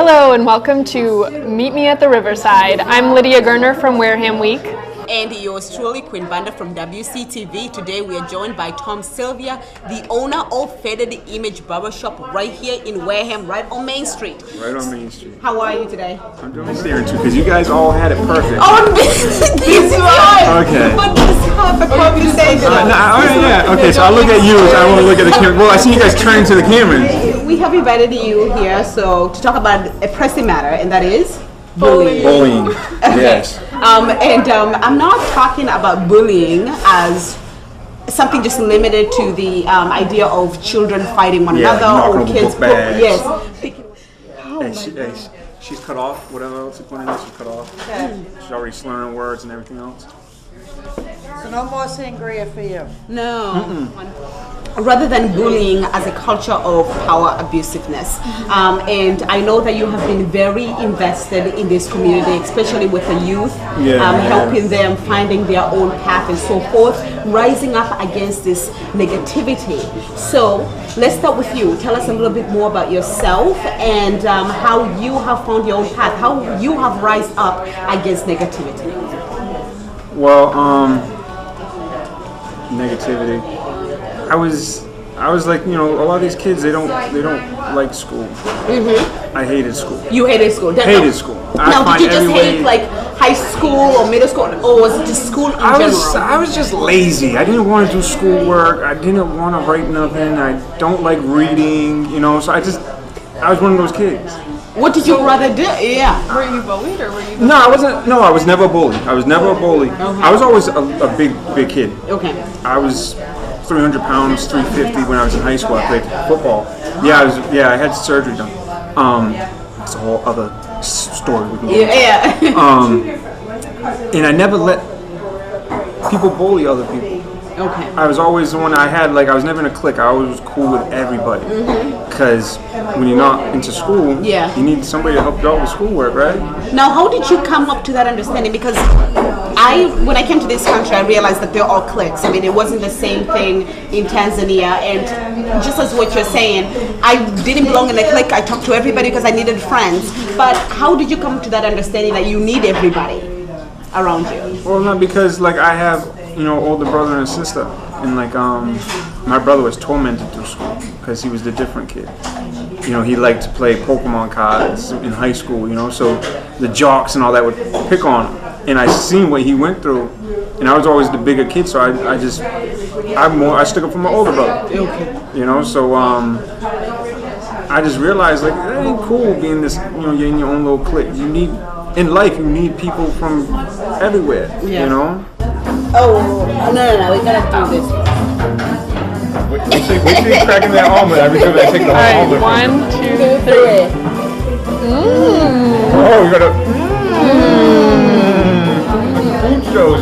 Hello and welcome to Meet Me at the Riverside. I'm Lydia Gerner from Wareham Week. And yours truly, Queen Banda from WCTV. Today we are joined by Tom Silvia, the owner of Faded Image Barbershop right here in Wareham, right on Main Street. Right on Main Street. How are you today? I'm doing staring too, because you guys all had it perfect. Oh, this one! Okay. But this half a conversation. Okay, so I look at you, so I want to look at the camera. Well, I see you guys turning to the camera. We have invited you here to talk about a pressing matter, and that is bullying. Bullying, yes. I'm not talking about bullying as something just limited to the idea of children fighting one another or kids. Yes. She's cut off. Whatever else is going on, she's cut off. Okay. She's already slurring words and everything else. So no more sangria for you? No. Rather than bullying as a culture of power abusiveness. And I know that you have been very invested in this community, especially with the youth, helping them finding their own path and so forth, rising up against this negativity. So let's start with you. Tell us a little bit more about yourself and how you have found your own path, how you have risen up against negativity. Well, negativity. I was like, you know, a lot of these kids, they don't like school. Mm-hmm. I hated school. You hated school? Hated school. Now, did you just hate like high school or middle school, or was it just school in general? I was just lazy. I didn't want to do schoolwork. I didn't want to write nothing. I don't like reading, you know, so I was one of those kids. What did you rather do? Yeah. Were you bullied or were you? No, I wasn't. No, I was never a bully. I was never a bully. Okay. I was always a big kid. Okay. I was 300 pounds, 350 when I was in high school. I played football. I had surgery done. It's a whole other story. We can and I never let people bully other people. Okay. I was always the one I was never in a clique. I always was cool with everybody. Because when you're not into school, you need somebody to help you out with schoolwork, right? Now, how did you come up to that understanding? Because when I came to this country, I realized that they're all cliques. I mean, it wasn't the same thing in Tanzania. And just as what you're saying, I didn't belong in a clique. I talked to everybody because I needed friends. But how did you come to that understanding that you need everybody around you? Well, not because I have, you know, older brother and sister, and my brother was tormented through school because he was the different kid. You know, he liked to play Pokemon cards in high school, you know, so the jocks and all that would pick on him. And I seen what he went through, and I was always the bigger kid, so I stuck up for my older brother. Okay. You know, so I just realized it ain't cool being this, you know, you're in your own little clique. In life you need people from everywhere, you know? Oh, no, we gotta do this. Wait till you cracking that almond every time I take the whole almond. 1, 2, 3. Oh, you gotta. Food shows.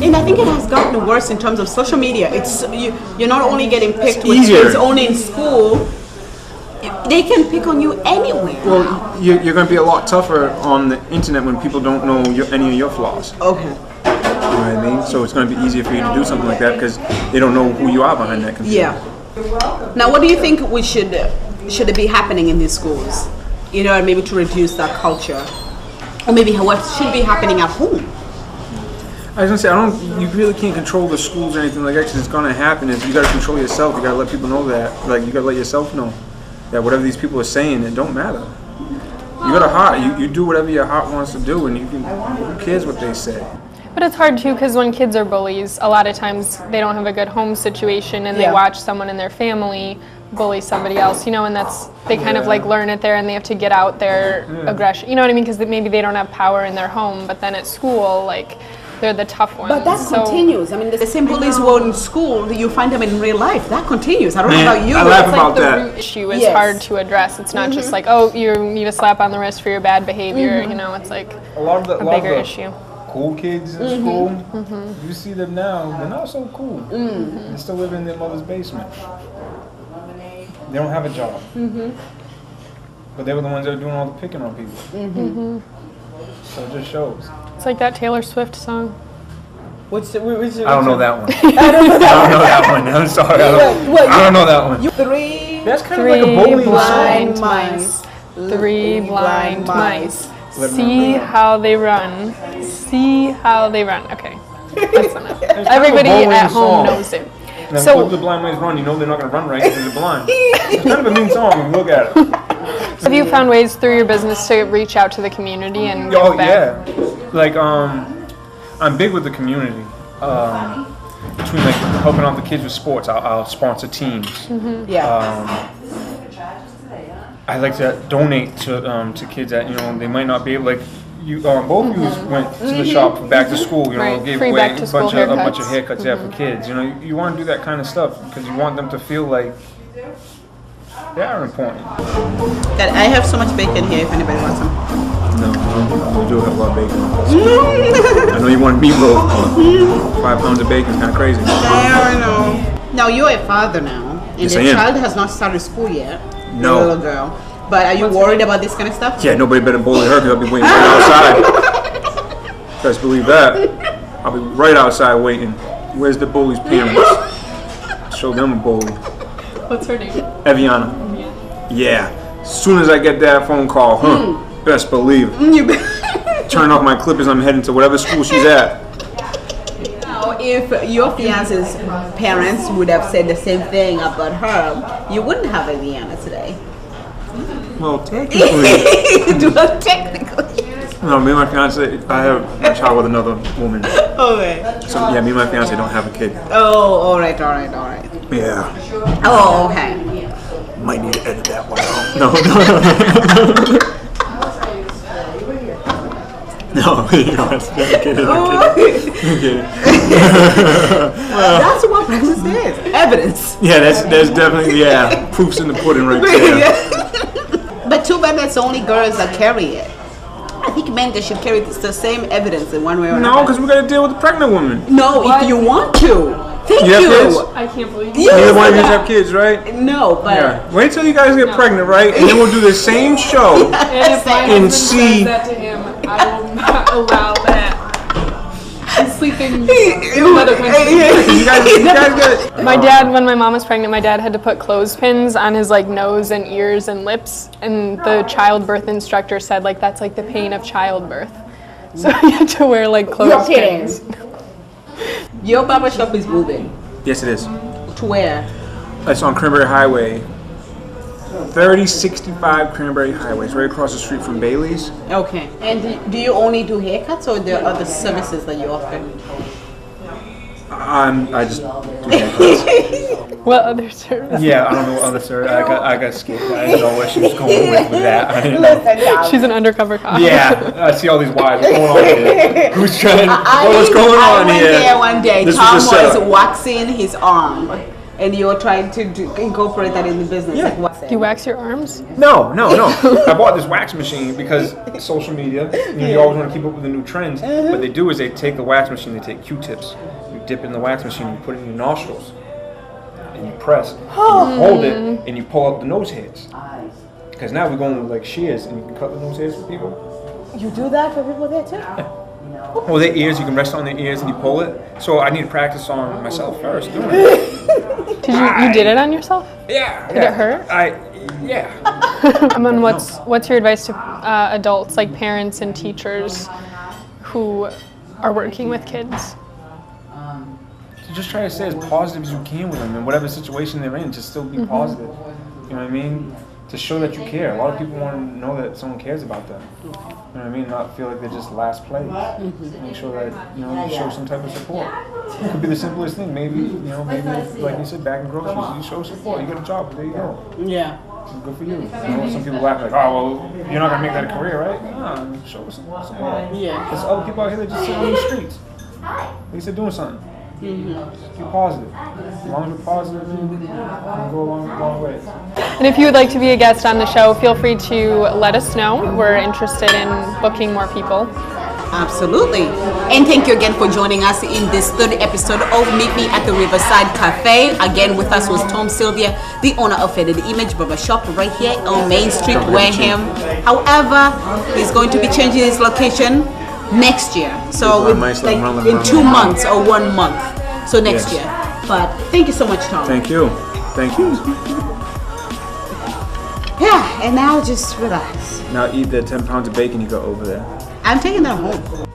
And I think it has gotten worse in terms of social media. You're not only getting picked with easier. kids only in school. They can pick on you anywhere. Well, you're going to be a lot tougher on the internet when people don't know any of your flaws. Okay. You know what I mean? So it's going to be easier for you to do something like that because they don't know who you are behind that computer. Yeah. Now, what do you think should be happening in these schools? You know, maybe to reduce that culture, or maybe what should be happening at home? I was gonna say, you really can't control the schools or anything like that because it's going to happen. You got to control yourself. You got to let people know that. You got to let yourself know that whatever these people are saying, it don't matter. You got a heart. You do whatever your heart wants to do, and who cares what they say. But it's hard too because when kids are bullies, a lot of times they don't have a good home situation and they watch someone in their family bully somebody else, you know, and they kind of learn it there and they have to get out their aggression, you know what I mean? Because maybe they don't have power in their home, but then at school, they're the tough ones. But that continues. I mean, the same bullies who are in school, you find them in real life. That continues. I don't know about you. I laugh about the that. root issue is hard to address. It's not just you need a slap on the wrist for your bad behavior. You know, it's a lot of the bigger issue. Cool kids in school, you see them now, they're not so cool. They still live in their mother's basement. They don't have a job. But they were the ones that were doing all the picking on people. So it just shows. It's like that Taylor Swift song. I don't know that one. I don't know that one. I'm sorry. I don't know that one. 3, That's kind of like a bowling blind song. mice. Three blind mice. Let 'em See run. how they run. See how they run. Okay. That's enough. It's kind of a Everybody bowling at home song. knows it. Now, So- if the blind mice run, you know they're not going to run right because they're blind. It's kind of a mean song when you look at it. Have you found ways through your business to reach out to the community and give Oh back? yeah, like I'm big with the community. Between like helping out the kids with sports, I'll sponsor teams. Yeah. I like to donate to kids that they might not be able, like you both of you went to the shop for back to school, Right, gave free away back to school a bunch of haircuts. haircuts for kids. You want to do that kind of stuff because you want them to feel like they are important. That I have so much bacon here if anybody wants some. No, we do have a lot of bacon. I know you want meatloaf, but 5 pounds of bacon is kind of crazy. I know. Now you're a father now, and Yes, the I am. child has not started school yet. No. The little girl. But are you worried about this kind of stuff? Yeah, nobody better bully her because I'll be waiting right outside. Best believe that. I'll be right outside waiting. Where's the bully's parents? Show them a bully. What's her name? Eviana. Yeah. As soon as I get that phone call, best believe it. Turn off my clippers, I'm heading to whatever school she's at. Now, if your fiance's parents would have said the same thing about her, you wouldn't have a Vienna today. Well, technically, Well, technically. no, me and my fiance, I have a child with another woman. Okay. So yeah, me and my fiance don't have a kid. Oh, all right. Yeah. Oh, okay. Might need to edit that one out. No, you know, I'm kidding. That's what practice is. Evidence. Yeah, there's definitely proofs in the pudding right there. But too bad that's only girls that carry it. I think men they should carry the same evidence in one way or another. No, because we got to deal with the pregnant woman. No, if you want to. Thank You have you. kids? I can't believe Yes, Neither one of you I- have kids, right? No, but Yeah. Wait till you guys get pregnant, right? And then we'll do the same show. And if my And husband see- says that to him, I will not allow that. He's sleeping in another country. You guys get. My dad, when my mom was pregnant, my dad had to put clothespins on his nose and ears and lips, and the childbirth instructor said that's the pain of childbirth. So he had to wear clothespins. your barber shop is moving. Yes, it is. To where? It's on Cranberry Highway. 3065 Cranberry Highway. It's right across the street from Bailey's. Okay. And do you only do haircuts or there are other services that you offer? I just do haircuts. What other service? Yeah, I don't know what other sir. I got skipped. I didn't know where she was going with that. I didn't know. She's an undercover cop. Yeah, I see all these wires. What's going on here? Who's trying? What's going I on went here? there one day. This Tom was a was setup. waxing his arm, and you were trying to incorporate that in the business. Yeah. Like what's Do you wax your arms? No. I bought this wax machine because social media, you always want to keep up with the new trends. What they do is they take the wax machine, they take Q-tips, you dip it in the wax machine, you put it in your nostrils, and you press, and you hold it, and you pull up the nose hairs. Because now we're going with shears, and you can cut the nose hairs for people. You do that for people there too? Well, their ears, you can rest on their ears and you pull it. So I need to practice on myself first doing it. Did you did it on yourself? Yeah. Did it hurt? Yeah. And what's your advice to adults, parents and teachers who are working with kids? Just try to stay as positive as you can with them in whatever situation they're in. Just still be positive. You know what I mean? To show that you care. A lot of people want to know that someone cares about them. You know what I mean? Not feel like they're just last place. Make sure that you show some type of support. It could be the simplest thing. Maybe like you said, bagging groceries. You show support. You get a job. There you go. Yeah. Good for you. Some people laugh oh well, you're not gonna make that a career, right? No, show some support. Yeah. There's other people out here that just sit on the streets. At least they're doing something. Just be positive. As long as we're positive, we can go a long way. And if you would like to be a guest on the show, feel free to let us know. We're interested in booking more people. Absolutely. And thank you again for joining us in this third episode of Meet Me at the Riverside Cafe. Again, with us was Tom Silvia, the owner of Faded Image Barber Shop right here on Main Street, Wareham. However, he's going to be changing his location next year. So in 2 months or 1 month. So next year. But thank you so much, Tom. Thank you. Yeah, and now just relax. Now eat the 10 pounds of bacon you got over there. I'm taking that home.